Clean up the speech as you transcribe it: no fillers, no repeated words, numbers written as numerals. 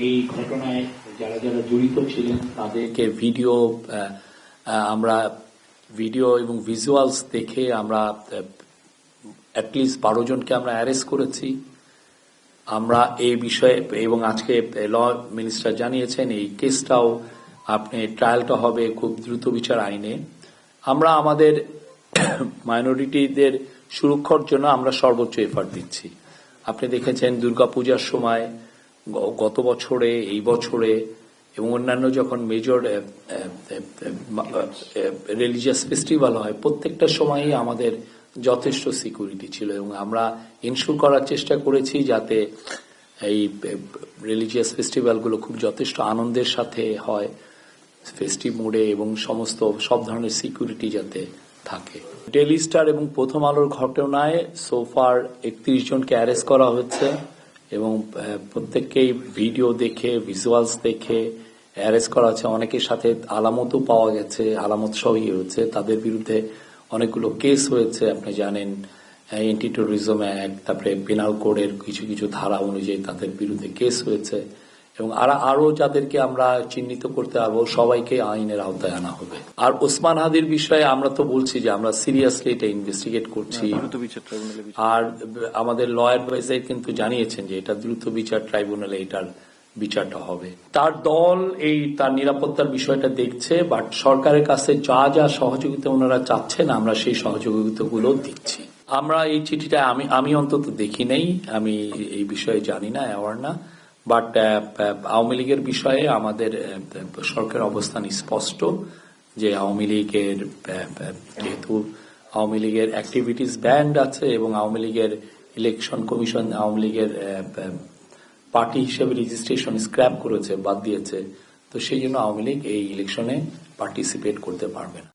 এই ঘটনায় যারা যারা জড়িত ছিলেন তাদেরকে আমরা ভিডিও এবং ভিজুয়ালস দেখে আমরা অ্যাটলিস্ট 12 জনকে আমরা অ্যারেস্ট করেছি। আমরা এই বিষয়ে এবং আজকে ল মিনিস্টার জানিয়েছেন এই কেসটাও ট্রায়ালটা হবে খুব দ্রুত বিচার আইনে। আমরা আমাদের মাইনরিটিদের সুরক্ষার জন্য আমরা সর্বোচ্চ এফার্ট দিচ্ছি। আপনি দেখেছেন দুর্গাপূজার সময়, গত বছরে, এই বছরে এবং অন্যান্য যখন মেজর রিলিজিয়াস ফেস্টিভ্যাল হয় প্রত্যেকটা সময়ই আমাদের যথেষ্ট সিকিউরিটি ছিল এবং আমরা ইনশিওর করার চেষ্টা করেছি যাতে এই রিলিজিয়াস ফেস্টিভ্যালগুলো খুব যথেষ্ট আনন্দের সাথে হয়, ফেস্টিভ মোডে, এবং সব ধরনের সিকিউরিটি যাতে থাকে। ডেইলি স্টার এবং প্রথম আলোর ঘটনায় সোফার 31 জনকে অ্যারেস্ট করা হয়েছে এবং প্রত্যেককেই ভিডিও দেখে, ভিজুয়ালস দেখে অ্যারেস্ট করা হচ্ছে। অনেকের সাথে আলামতও পাওয়া গেছে, আলামত সহই হয়েছে। তাদের বিরুদ্ধে অনেকগুলো কেস হয়েছে, আপনি জানেন, অ্যান্টি টেরোরিজম অ্যাক্ট, তারপরে পেনাল কোডের কিছু কিছু ধারা অনুযায়ী তাদের বিরুদ্ধে কেস হয়েছে এবং আরো যাদেরকে আমরা চিহ্নিত করতে পারবো সবাইকে আইনের আওতায় আনা হবে। আর ওসমান হাদির বিষয়ে আমরা তো বলছি যে আমরা সিরিয়াসলি এটা ইনভেস্টিগেট করছি, আর আমাদের ল অ্যাডভাইজার কিন্তু জানিয়েছেন যে এটা দ্রুত বিচার ট্রাইব্যুনালে এটার বিচারটা হবে। তার দল তার নিরাপত্তার বিষয়টা দেখছে, বাট সরকারের কাছে যা যা সহযোগিতা ওনারা চাচ্ছেন আমরা সেই সহযোগিতাগুলো দিচ্ছি। আমরা এই চিঠিটা আমি অন্তত দেখি নেই, আমি এই বিষয়ে জানি না, অ্যাওয়ার না, বাট আওয়ামী লীগের বিষয়ে আমাদের সরকারের অবস্থান স্পষ্ট যে আওয়ামী লীগের যেহেতু আওয়ামী লীগের অ্যাক্টিভিটিস ব্যান্ড আছে এবং আওয়ামী লীগের ইলেকশন কমিশন আওয়ামী লীগের পার্টি হিসেবে রেজিস্ট্রেশন স্ক্র্যাপ করেছে, বাদ দিয়েছে, তো সেই জন্য আওয়ামী লীগ এই ইলেকশনে পার্টিসিপেট করতে পারবে না।